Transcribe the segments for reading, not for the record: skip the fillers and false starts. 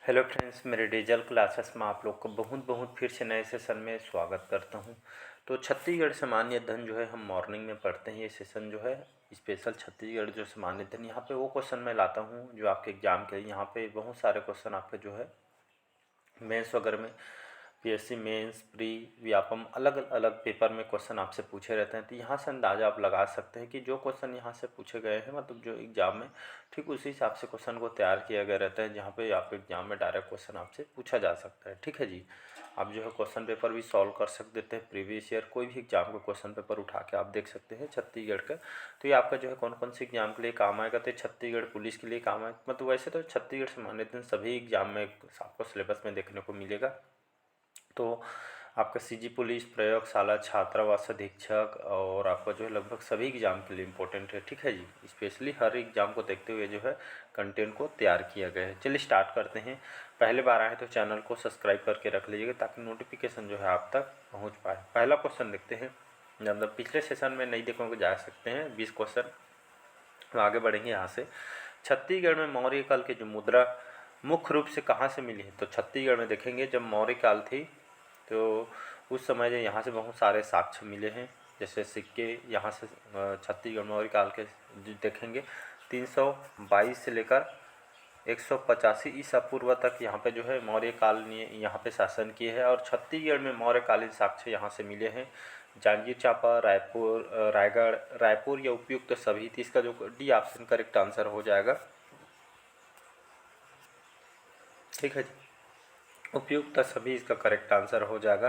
Hello friends, मेरे digital classes में आप लोग को बहुत बहुत फिर से नए सेशन में स्वागत करता हूं। तो छत्तीसगढ़ सामान्य अध्ययन जो है हम मॉर्निंग में पढ़ते हैं। ये सेशन जो है स्पेशल छत्तीसगढ़ जो सामान्य अध्ययन, यहाँ पे वो क्वेश्चन मैं लाता हूं जो आपके एग्जाम के लिए। यहाँ पे बहुत सारे क्वेश्चन आपके जो है मेंस वगैरह में, पीएससी मेंस, प्री, व्यापम, अलग अलग पेपर में क्वेश्चन आपसे पूछे रहते हैं। तो यहाँ से अंदाज़ा आप लगा सकते हैं कि जो क्वेश्चन यहाँ से पूछे गए हैं, मतलब जो एग्जाम में, ठीक उसी हिसाब से क्वेश्चन को तैयार किया गया रहता है, जहाँ पे आपके एग्जाम में डायरेक्ट क्वेश्चन आपसे पूछा जा सकता है। ठीक है जी, आप जो है क्वेश्चन पेपर भी सॉल्व कर सकते थे। प्रीवियस ईयर कोई भी एग्जाम का क्वेश्चन पेपर उठा के आप देख सकते हैं छत्तीसगढ़ का। तो ये आपका जो है कौन कौन से एग्जाम के लिए काम आएगा, तो छत्तीसगढ़ पुलिस के लिए काम आएगा। मतलब वैसे तो छत्तीसगढ़ सामान्य अध्ययन सभी एग्जाम में आपको सिलेबस में देखने को मिलेगा। तो आपका सीजी पुलिस, प्रयोगशाला, छात्रावास अधीक्षक और आपका जो है लगभग सभी एग्ज़ाम के लिए इम्पोर्टेंट है। ठीक है जी, स्पेशली हर एग्ज़ाम को देखते हुए जो है कंटेंट को तैयार किया गया है। चलिए स्टार्ट करते हैं। पहले बार आए तो चैनल को सब्सक्राइब करके रख लीजिएगा ताकि नोटिफिकेशन जो है आप तक पहुँच पाए। पहला क्वेश्चन देखते हैं। मतलब पिछले सेशन में नहीं देखोगे जा सकते हैं 20 क्वेश्चन। तो आगे बढ़ेंगे यहाँ से। छत्तीसगढ़ में मौर्य काल की जो मुद्रा मुख्य रूप से कहाँ से मिली है, तो छत्तीसगढ़ में देखेंगे जब मौर्य काल थी तो उस समय जो यहाँ से बहुत सारे साक्ष्य मिले हैं। जैसे सिक्के यहाँ से छत्तीसगढ़ मौर्य काल के देखेंगे 322 से लेकर 185 ईसा पूर्व तक यहाँ पे जो है मौर्य काल ने यहाँ पे शासन किए हैं। और छत्तीसगढ़ में मौर्यकालीन साक्ष्य यहाँ से मिले हैं। जांजगीर चांपा, रायपुर, रायगढ़, रायपुर या उपयुक्त सभी। तो इसका जो डी ऑप्शन करेक्ट आंसर हो जाएगा। ठीक है जी, उपयुक्त सभी इसका करेक्ट आंसर हो जाएगा।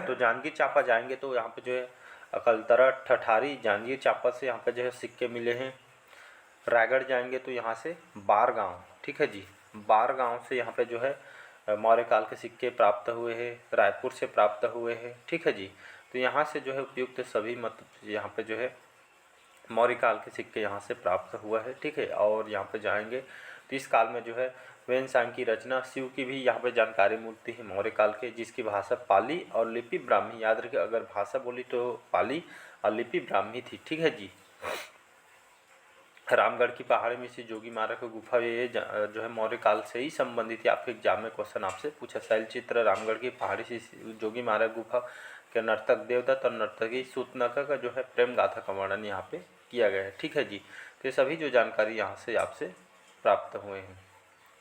तो जांजगीर चांपा जाएंगे तो यहाँ पे जो है अकलतरा, ठठारी, जांजगीर चांपा से यहाँ पे जो है सिक्के मिले हैं। रायगढ़ जाएंगे तो यहाँ से बारगांव, ठीक है जी, बारगांव से यहाँ पे जो है मौर्य काल के सिक्के प्राप्त हुए हैं। रायपुर से प्राप्त हुए हैं। ठीक है जी, तो यहाँ से जो है उपयुक्त सभी, मतलब यहाँ पे जो है मौर्य काल के सिक्के यहाँ से प्राप्त हुआ है। ठीक है, और यहाँ पे जाएंगे तो इस काल में जो है वेनसांग की रचना, शिव की भी यहाँ पे जानकारी मिलती है मौर्य काल के, जिसकी भाषा पाली और लिपि ब्राह्मी। याद रखिए, अगर भाषा बोली तो पाली और लिपि ब्राह्मी थी। ठीक है जी। रामगढ़ की पहाड़ी में से जोगी मारा की गुफा, ये जो है मौर्य काल से ही संबंधित है। आपके एग्जाम में क्वेश्चन आपसे पूछा। शैलचित्र, रामगढ़ की पहाड़ी से जोगी मारा गुफा के नर्तक देवदत्त और नर्तकी सूतनका का जो है प्रेम गाथा का वर्णन यहाँ पे किया गया है। ठीक है जी, तो ये सभी जो जानकारी यहाँ से आपसे प्राप्त हुए हैं,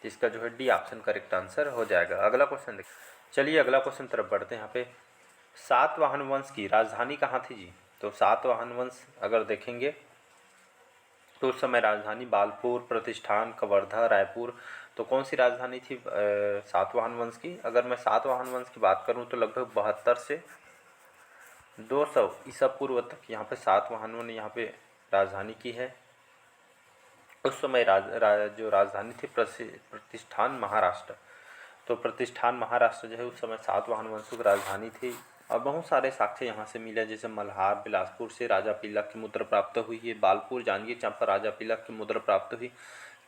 इसका जो है डी ऑप्शन करेक्ट आंसर हो जाएगा। अगला क्वेश्चन देख, चलिए अगला क्वेश्चन तरफ बढ़ते हैं। यहाँ पे सातवाहन वंश की राजधानी कहाँ थी जी, तो सातवाहन वंश अगर देखेंगे तो उस समय राजधानी बालपुर, प्रतिष्ठान, कवर्धा, रायपुर। तो कौन सी राजधानी थी सातवाहन वंश की? अगर मैं सातवाहन वंश की बात करूं तो लगभग 72 से 200 ईसा पूर्व तक यहाँ पे सातवाहनों ने यहाँ पे राजधानी की है। उस समय जो राजधानी थी प्रतिष्ठान महाराष्ट्र। तो प्रतिष्ठान महाराष्ट्र जो है उस समय सातवाहन वंशों की राजधानी थी। और बहुत सारे साक्ष्य यहाँ से मिले, जैसे मल्हार, बिलासपुर से राजा पिलक की मुद्रा प्राप्त हुई है। बालपुर, जांजगीर चांपा, राजा पिलक की मुद्रा प्राप्त हुई।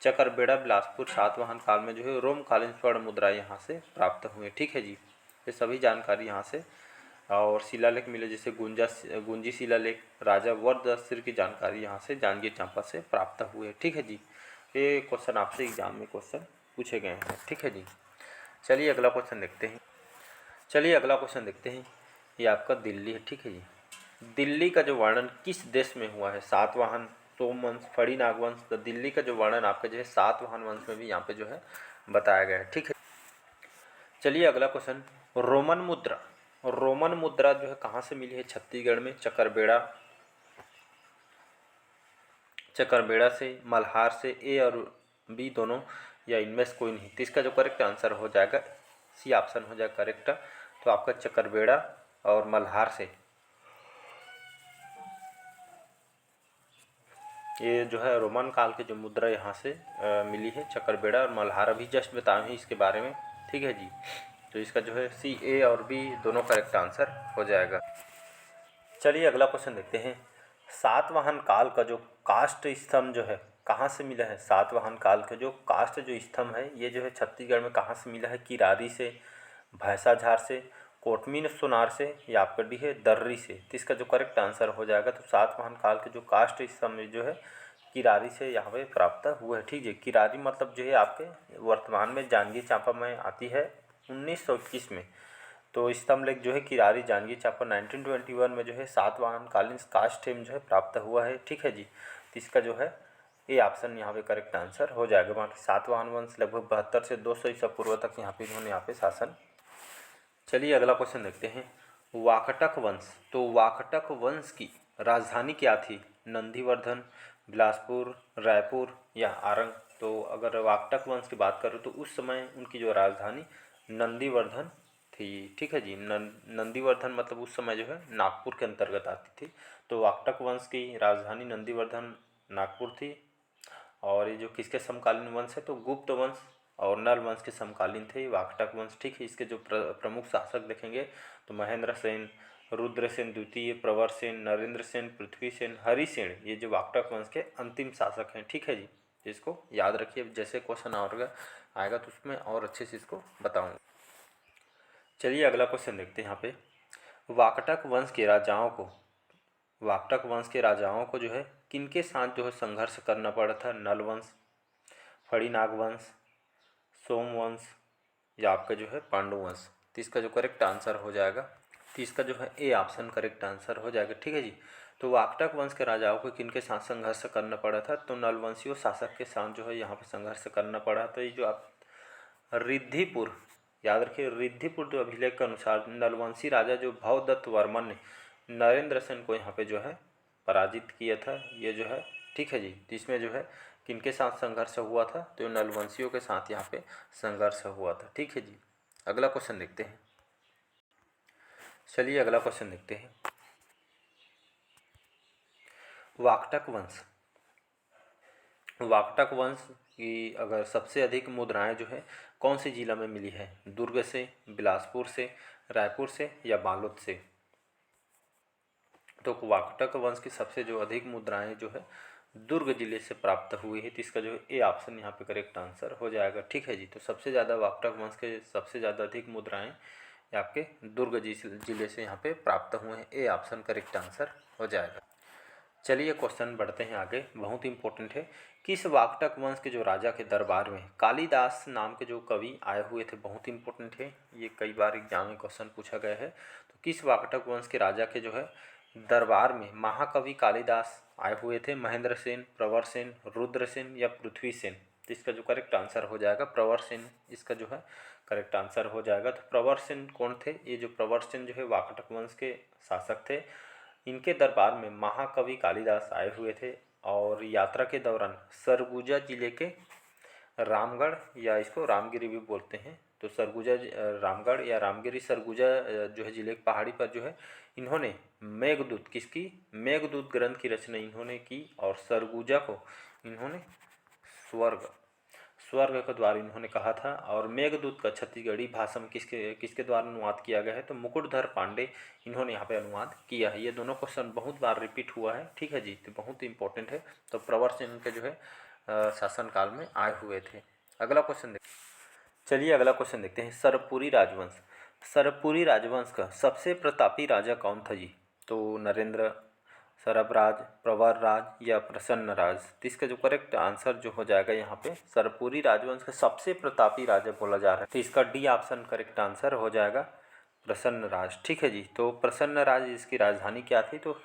चकरबेड़ा, बिलासपुर, सातवाहन काल में जो है रोमकालीन स्वर्ण मुद्रा यहाँ से प्राप्त हुई। ठीक है जी, ये सभी जानकारी यहाँ से। और शिलालेख मिले, जैसे गुंजी शिलालेख, राजा वरदहसिर की जानकारी यहाँ से जांजगीर चांपा से प्राप्त हुए। ठीक है जी, ये क्वेश्चन आपसे एग्जाम में क्वेश्चन पूछे गए हैं। ठीक है जी, चलिए अगला क्वेश्चन देखते हैं। ये आपका दिल्ली है। ठीक है जी, दिल्ली का जो वर्णन किस देश में हुआ है? सातवाहन, सोमवंश, फड़ी नागवंश। तो दिल्ली का जो वर्णन आपका जो है सातवाहन वंश में भी यहाँ पे जो है बताया गया है। ठीक है, चलिए अगला क्वेश्चन, रोमन मुद्रा। रोमन मुद्रा जो है कहाँ से मिली है? छत्तीसगढ़ में चकरबेड़ा से, मल्हार से। ए और बी दोनों या इनमें से कोई नहीं। तो इसका जो करेक्ट आंसर हो जाएगा सी ऑप्शन हो जाएगा करेक्ट। तो आपका चकरबेड़ा और मल्हार से ये जो है रोमन काल के जो मुद्रा यहाँ से मिली है, चकरबेड़ा और मल्हार। अभी जस्ट बताए हैं इसके बारे में। ठीक है जी, तो इसका जो है सी, ए और बी दोनों करेक्ट आंसर हो जाएगा। चलिए अगला क्वेश्चन देखते हैं। सातवाहन काल का जो काष्ठ स्तंभ जो है कहाँ से मिला है? सातवाहन काल का जो काष्ठ जो स्तंभ है ये जो है छत्तीसगढ़ में कहाँ से मिला है? किरारी से, भैंसाझार से, कोटमीन सोनार से, या आपका डी है दर्री से। तो इसका जो करेक्ट आंसर हो जाएगा, तो सातवाहन काल के जो काष्ठ स्तंभ जो है किरारी से यहाँ पे प्राप्त हुए हैं। ठीक है, किरारी मतलब जो है आपके वर्तमान में जांजगीर चांपा में आती है 1921 में। तो स्तंभलेख जो है किरारी जांजगीर चांपा 1921 में जो है सातवाहन कालीन कास्ट में जो है प्राप्त हुआ है। ठीक है जी, तो इसका जो है ये ऑप्शन यहाँ पे करेक्ट आंसर हो जाएगा। बाकी सातवाहन वंश लगभग 72 से 200 ईसा पूर्व तक यहाँ पे इन्होंने यहाँ पे शासन। चलिए अगला क्वेश्चन देखते हैं। वाकटक वंश, तो वाकटक वंश की राजधानी क्या थी? नंदीवर्धन, बिलासपुर, रायपुर या आरंग? तो अगर वाकटक वंश की बात करूँ तो उस समय उनकी जो राजधानी नंदीवर्धन थी। ठीक है जी, नंदीवर्धन मतलब उस समय जो है नागपुर के अंतर्गत आती थी। तो वाकटक वंश की राजधानी नंदीवर्धन नागपुर थी। और ये जो किसके समकालीन वंश है? तो गुप्त वंश और नल वंश के समकालीन थे वाकटक वंश। ठीक है, इसके जो प्रमुख शासक देखेंगे तो महेंद्र सेन, रुद्रसेन द्वितीय, प्रवर सेन, नरेंद्र सेन, पृथ्वी सेन, हरिसेन, ये जो वाकटक वंश के अंतिम शासक हैं। ठीक है जी, इसको याद रखिए, जैसे क्वेश्चन और आएगा तो उसमें और अच्छे से इसको बताऊँगा। चलिए अगला क्वेश्चन देखते हैं यहाँ पे। वाकटक वंश के राजाओं को वाकटक वंश के राजाओं को जो है किनके साथ जो है संघर्ष करना पड़ा था? नल वंश, फणिनाग वंश, सोमवंश या आपका जो है पांडु वंश? तो इसका जो करेक्ट आंसर हो जाएगा, तो इसका जो है ए ऑप्शन करेक्ट आंसर हो जाएगा। ठीक है जी, तो वाकटक वंश के राजाओं को किनके साथ संघर्ष करना पड़ा था? तो नलवंशियों शासक के साथ जो है यहाँ पे संघर्ष करना पड़ा। तो ये जो आप रिद्धिपुर, याद रखिए रिद्धिपुर जो अभिलेख के अनुसार नलवंशी राजा जो भवदत्त वर्मन ने नरेंद्र सेन को यहाँ पे जो है पराजित किया था। ये जो है ठीक है जी, तो इसमें जो है किनके साथ संघर्ष हुआ था? तो नलवंशियों के साथ यहाँ पे संघर्ष हुआ था। ठीक है जी, अगला क्वेश्चन देखते हैं। चलिए अगला क्वेश्चन देखते हैं। वाकटक वंश, वाकटक वंश की अगर सबसे अधिक मुद्राएं जो है कौन से जिला में मिली है? दुर्ग से, बिलासपुर से, रायपुर से या बालोद से? तो वाकटक वंश की सबसे जो अधिक मुद्राएं जो है दुर्ग जिले से प्राप्त हुई है। तो इसका जो ए ऑप्शन यहाँ पे करेक्ट आंसर हो जाएगा। ठीक है जी, तो सबसे ज़्यादा वाकटक वंश के सबसे ज़्यादा अधिक मुद्राएं आपके दुर्ग जिले से यहाँ पे प्राप्त हुए हैं। ए ऑप्शन करेक्ट आंसर हो जाएगा। चलिए क्वेश्चन बढ़ते हैं आगे, बहुत इंपॉर्टेंट है। किस वाकटक वंश के जो राजा के दरबार में कालिदास नाम के जो कवि आए हुए थे? बहुत इंपॉर्टेंट है, ये कई बार एग्जाम में क्वेश्चन पूछा गया है। तो किस वाकटक वंश के राजा के जो है दरबार में महाकवि कालिदास आए हुए थे? महेंद्र सेन, प्रवर सेन, रुद्र सेन या पृथ्वी सेन? तो इसका जो करेक्ट आंसर हो जाएगा प्रवर सेन, इसका जो है करेक्ट आंसर हो जाएगा। तो प्रवर सेन कौन थे? ये जो प्रवर सेन जो है वाकटक वंश के शासक थे। इनके दरबार में महाकवि कालिदास आए हुए थे और यात्रा के दौरान सरगुजा जिले के रामगढ़ या इसको रामगिरी भी बोलते हैं, तो सरगुजा रामगढ़ या रामगिरी सरगुजा जो है जिले की पहाड़ी पर जो है इन्होंने मेघदूत, किसकी? मेघदूत ग्रंथ की रचना इन्होंने की और सरगुजा को इन्होंने स्वर्ग स्वर्ग के द्वारा इन्होंने कहा था। और मेघदूत का छत्तीसगढ़ी भाषा में किसके किसके द्वारा अनुवाद किया गया है? तो मुकुटधर पांडे इन्होंने यहाँ पे अनुवाद किया है। ये दोनों क्वेश्चन बहुत बार रिपीट हुआ है। ठीक है जी, तो बहुत इंपॉर्टेंट है। तो प्रवर सेन के जो है शासनकाल में आए हुए थे। अगला क्वेश्चन देखते चलिए अगला क्वेश्चन देखते हैं। सरपुरी राजवंश, सरपुरी राजवंश का सबसे प्रतापी राजा कौन था जी? तो नरेंद्र, सरबराज, प्रवर राज या प्रसन्न राज? तो इसका जो करेक्ट आंसर जो हो जाएगा यहाँ पे सरपुरी राजवंश का सबसे प्रतापी राजा बोला जा रहा है, तो इसका डी ऑप्शन करेक्ट आंसर हो जाएगा प्रसन्न राज। ठीक है जी, तो प्रसन्न राज इसकी राजधानी क्या थी? तो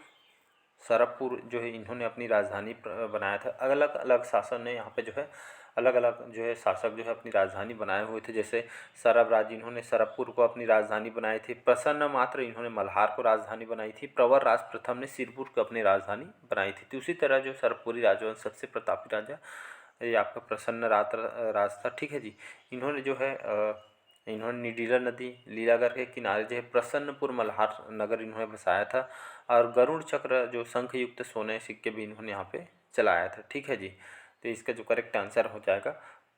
सरबपुर जो है इन्होंने अपनी राजधानी बनाया था। अलग अलग शासन ने यहाँ पे जो है अलग अलग जो है शासक जो है अपनी राजधानी बनाए हुए थे। जैसे सरबराज इन्होंने सरबपुर को अपनी राजधानी बनाई थी। प्रसन्न मात्र इन्होंने मल्हार को राजधानी बनाई थी। प्रवर राज प्रथम ने सिरपुर को अपनी राजधानी बनाई थी। तो उसी तरह जो सरबपुरी राजवंश सबसे प्रतापी राजा ये आपका प्रसन्न राज था। ठीक है जी, इन्होंने जो है इन्होंने निडीला नदी लीलागढ़ के किनारे जो है प्रसन्नपुर मल्हार नगर इन्होंने बसाया था। और गरुड़ चक्र जो शंख युक्त सोने सिक्के भी इन्होंने यहाँ पे चलाया था। ठीक है जी, तो इसका जो करेक्ट आंसर हो जाएगा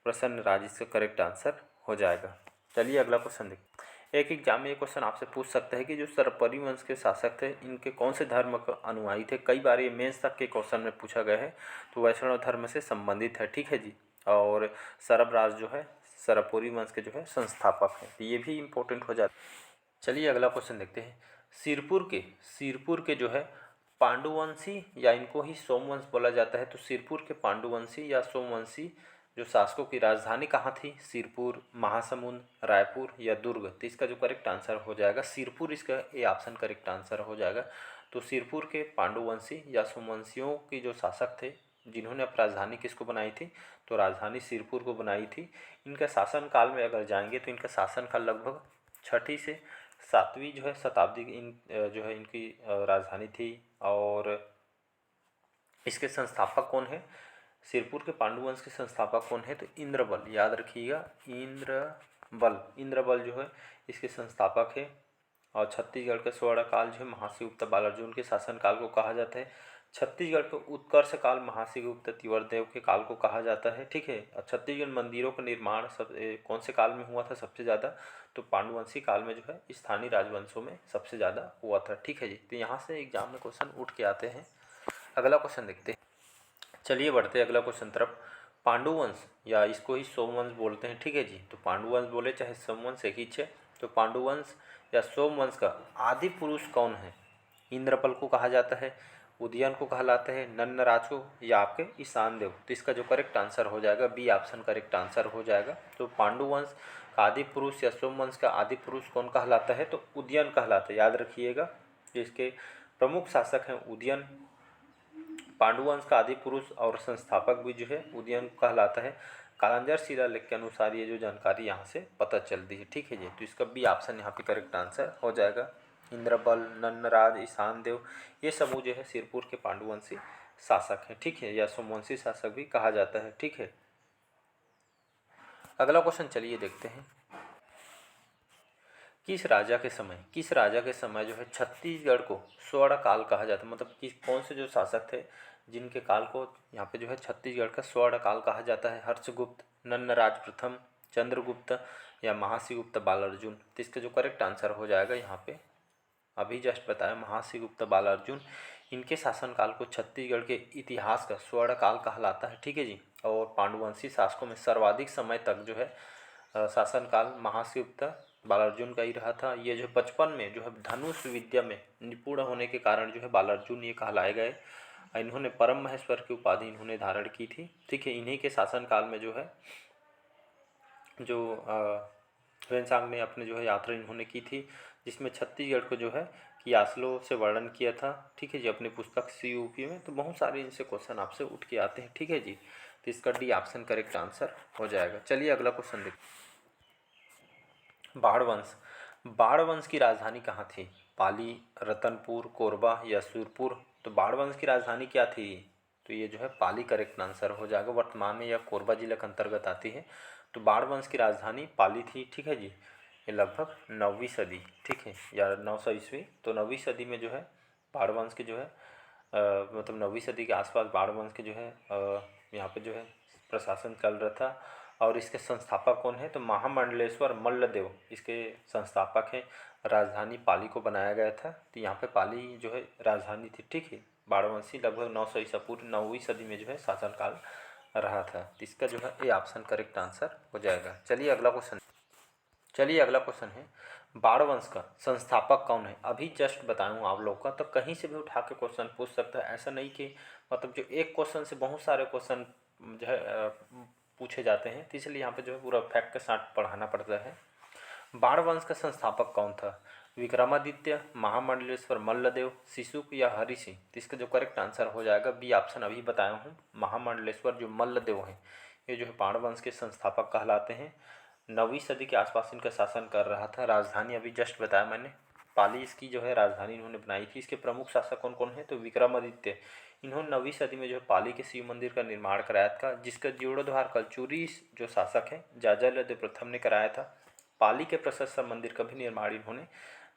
प्रसन्न राज, इसका करेक्ट आंसर हो जाएगा। चलिए अगला क्वेश्चन देखते हैं। एक एग्जाम में ये क्वेश्चन आपसे पूछ सकता है कि जो सरपरी वंश के शासक थे इनके कौन से धर्म के अनुयायी थे? कई बार ये मेंस तक के क्वेश्चन में पूछा गया है, तो वैष्णव धर्म से संबंधित है। ठीक है जी, और सरबराज जो है सरपुरी वंश के जो है संस्थापक हैं, तो ये भी इम्पोर्टेंट हो जाता है। चलिए अगला क्वेश्चन देखते हैं। सिरपुर के जो है पांडुवंशी या इनको ही सोमवंश बोला जाता है। तो सिरपुर के पांडुवंशी या सोमवंशी जो शासकों की राजधानी कहाँ थी? सिरपुर, महासमुंद, रायपुर या दुर्ग? तो इसका जो करेक्ट आंसर हो जाएगा सिरपुर, इसका ए ऑप्शन करेक्ट आंसर हो जाएगा। तो सिरपुर के पांडुवंशी या सोमवंशियों की जो शासक थे जिन्होंने अब राजधानी किसको बनाई थी? तो राजधानी सिरपुर को बनाई थी। इनका शासनकाल में अगर जाएंगे तो इनका शासनकाल लगभग 6ठी से 7वीं जो है शताब्दी जो है इनकी राजधानी थी। और इसके संस्थापक कौन है? सिरपुर के पांडुवंश के संस्थापक कौन है? तो इंद्रबल, याद रखिएगा, इंद्रबल जो है इसके संस्थापक है। और छत्तीसगढ़ का स्वर्णकाल जो है महासिगुप्त बालार्जुन के शासनकाल को कहा जाता है। छत्तीसगढ़ का उत्कर्ष काल महासिगुप्त तिवर्देव के काल को कहा जाता है। ठीक है। और छत्तीसगढ़ मंदिरों का निर्माण कौन से काल में हुआ था सबसे ज़्यादा? तो पांडुवंशी काल में जो है स्थानीय राजवंशों में सबसे ज़्यादा हुआ था। ठीक है जी। तो यहाँ से एग्जाम में क्वेश्चन उठ के आते हैं। अगला क्वेश्चन देखते हैं। चलिए बढ़ते हैं अगला क्वेश्चन तरफ। पांडुवंश या इसको ही सोमवंश बोलते हैं। ठीक है जी। तो पांडुवंश बोले चाहे सोमवंश एक ही है। तो पांडुवंश या सोमवंश का आदि पुरुष कौन है? इंद्रपल को कहा जाता है, उदयन को कहलाते हैं, नन्नराज को, या आपके ईशान देव? तो इसका जो करेक्ट आंसर हो जाएगा बी ऑप्शन करेक्ट आंसर हो जाएगा। तो पांडुवंश का आदि पुरुष या सोमवंश का आदि पुरुष कौन कहलाता है? तो उदयन कहलाता है। याद रखिएगा इसके प्रमुख शासक हैं उदयन। पांडुवंश का आदि पुरुष और संस्थापक भी जो है उदयन कहलाता है। कालांजर शिलालेख के अनुसार ये जो जानकारी यहाँ से पता चलती है। ठीक है जी। तो इसका बी ऑप्शन यहाँ पे करेक्ट आंसर हो जाएगा। इंद्रबल, नन्नराज, ईशान देव ये समूह जो है सिरपुर के पांडुवंशी शासक हैं। ठीक है। या सोमवंशी शासक भी कहा जाता है। ठीक है। अगला क्वेश्चन चलिए देखते हैं। किस राजा के समय जो है छत्तीसगढ़ को स्वर्ण काल कहा जाता है? मतलब किस कौन से जो शासक थे जिनके काल को यहाँ पे जो है छत्तीसगढ़ का स्वर्ण काल कहा जाता है? हर्षगुप्त, नन्नराज प्रथम, चंद्रगुप्त या महासिगुप्त बालार्जुन? तो इसका जो करेक्ट आंसर हो जाएगा यहाँ पे अभी जस्ट बताया महासिगुप्त बालार्जुन। इनके शासनकाल को छत्तीसगढ़ के इतिहास का स्वर्ण काल कहलाता है। ठीक है जी। और पांडुवंशी शासकों में सर्वाधिक समय तक जो है शासनकाल महासिगुप्त बालार्जुन का ही रहा था। ये जो 55 में जो है धनुष विद्या में निपुण होने के कारण जो है बालार्जुन ये कहलाए गए। इन्होंने परम महेश्वर की उपाधि इन्होंने धारण की थी। ठीक है। इन्हीं के शासनकाल में जो है जो ह्वेनसांग ने अपने जो है यात्रा इन्होंने की थी जिसमें छत्तीसगढ़ को जो है कियासलो से वर्णन किया था। ठीक है जी। अपनी पुस्तक CUP में। तो बहुत सारे इनसे क्वेश्चन आपसे उठ के आते हैं। ठीक है जी। तो इसका डी ऑप्शन करेक्ट आंसर हो जाएगा। चलिए अगला क्वेश्चन देखते हैं। बाढ़ वंश की राजधानी कहाँ थी? पाली, रतनपुर, कोरबा या सूरपुर? तो बाढ़ वंश की राजधानी क्या थी? तो ये जो है पाली करेक्ट आंसर हो जाएगा। वर्तमान में यह कोरबा जिला के अंतर्गत आती है। तो बाढ़ वंश की राजधानी पाली थी। ठीक है जी। ये लगभग 9वीं सदी, ठीक है, या 900 ईस्वी। तो 9वीं सदी में जो है बाढ़ वंश के जो है मतलब 9वीं सदी के आसपास बाढ़ वंश के जो है यहाँ पे जो है प्रशासन चल रहा था। और इसके संस्थापक कौन है? तो महामंडलेश्वर मल्लदेव इसके संस्थापक हैं। राजधानी पाली को बनाया गया था। तो यहाँ पे पाली जो है राजधानी थी। ठीक है। बाढ़वंशी लगभग 900 ईसा पूर्व 9वीं सदी में जो है शासनकाल रहा था। तो इसका जो है ए ऑप्शन करेक्ट आंसर हो जाएगा। चलिए अगला क्वेश्चन है बाढ़ वंश का संस्थापक कौन है? अभी जस्ट बताऊँ आप लोग का। तो कहीं से भी उठा के क्वेश्चन पूछ सकता है। ऐसा नहीं कि मतलब जो एक क्वेश्चन से बहुत सारे क्वेश्चन जो है पूछे जाते हैं। तो इसलिए यहाँ पे जो है पूरा फैक्ट के साथ पढ़ाना पड़ता है। बाढ़ वंश का संस्थापक कौन था? विक्रमादित्य, महामंडलेश्वर मल्लदेव, शिशुक या हरि सिंह? तो इसका जो करेक्ट आंसर हो जाएगा बी ऑप्शन अभी बताया हूँ। महामंडलेश्वर जो मल्लदेव हैं ये जो है बाढ़ वंश के संस्थापक कहलाते हैं। 9वीं सदी के आसपास इनका शासन कर रहा था। राजधानी अभी जस्ट बताया मैंने, पाली इसकी जो है राजधानी इन्होंने बनाई थी। इसके प्रमुख शासक कौन कौन है? तो विक्रमादित्य। इन्होंने 9वीं सदी में जो है पाली के शिव मंदिर का निर्माण कराया था जिसका जीर्णोद्धार कलचुरी जो शासक हैं जाजालदेव प्रथम ने कराया था। पाली के प्रशस्त मंदिर का भी निर्माण इन्होंने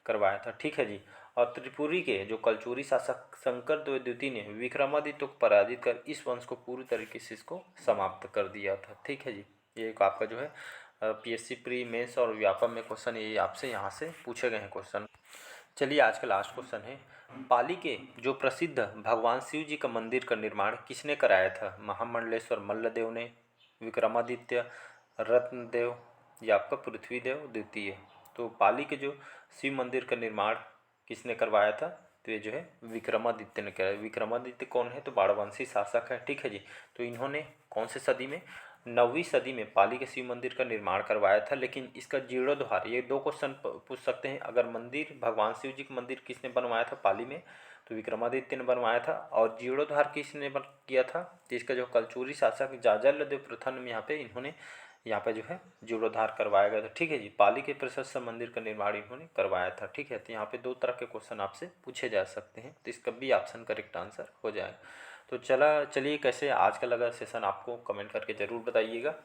करवाया था। ठीक है जी। और त्रिपुरी के जो कलचुरी शासक शंकरदेव द्वितीय ने विक्रमादित्य को पराजित कर इस वंश को पूरी तरीके से इसको समाप्त कर दिया था। ठीक है जी। ये एक आपका जो है PSC प्री मेंस और व्यापम में क्वेश्चन ये आपसे यहाँ से पूछे गए हैं क्वेश्चन। चलिए आज का लास्ट क्वेश्चन है पाली के जो प्रसिद्ध भगवान शिव जी का मंदिर का निर्माण किसने कराया था? महामंडलेश्वर मल्लदेव ने, विक्रमादित्य, रत्नदेव या आपका पृथ्वीदेव द्वितीय? तो पाली के जो शिव मंदिर का निर्माण किसने करवाया था? तो ये जो है विक्रमादित्य ने किया। विक्रमादित्य कौन है? तो बाणवंशी शासक है, ठीक है जी। तो इन्होंने कौन से सदी में? 9वीं सदी में पाली के शिव मंदिर का निर्माण करवाया था। लेकिन इसका जीर्णोद्धार, ये 2 क्वेश्चन पूछ सकते हैं। अगर मंदिर, भगवान शिव जी का मंदिर किसने बनवाया था पाली में? तो विक्रमादित्य ने बनवाया था। और जीर्णोद्धार किसने किया था? तो इसका जो कलचुरी शासक जाजलदेव प्रथम यहाँ पे इन्होंने यहाँ पे जो है जीर्णोद्धार करवाया गया था, ठीक है जी। पाली के प्रशस्त मंदिर का निर्माण इन्होंने करवाया था, ठीक है। तो यहाँ पे 2 तरह के क्वेश्चन आपसे पूछे जा सकते हैं, तो इसका भी ऑप्शन करेक्ट आंसर हो जाएगा। तो चलिए कैसे आज का लगा सेशन आपको कमेंट करके ज़रूर बताइएगा।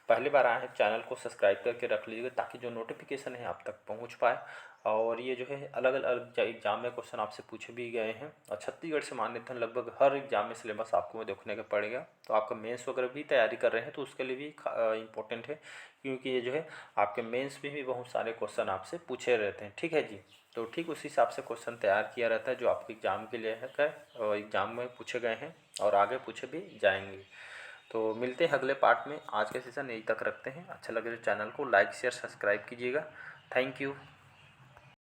पहली बार आए हैं चैनल को सब्सक्राइब करके रख लीजिएगा ताकि जो नोटिफिकेशन है आप तक पहुंच पाए। और ये जो है अलग अलग एग्जाम में क्वेश्चन आपसे पूछे भी गए हैं और छत्तीसगढ़ से मान्यता लगभग हर एग्जाम में सिलेबस आपको में देखने का पड़ेगा। तो आपका मेंस वगैरह भी तैयारी कर रहे हैं तो उसके लिए भी इम्पोर्टेंट है, क्योंकि ये जो है आपके मेंस में भी बहुत सारे क्वेश्चन आपसे पूछे रहते हैं, ठीक है जी। तो ठीक उसी हिसाब से क्वेश्चन तैयार किया रहता है जो आपके एग्ज़ाम के लिए है और एग्ज़ाम में पूछे गए हैं और आगे पूछे भी जाएंगे। तो मिलते हैं अगले पार्ट में। आज का सेशन यहीं तक रखते हैं। अच्छा लगे तो चैनल को लाइक शेयर सब्सक्राइब कीजिएगा। Thank you.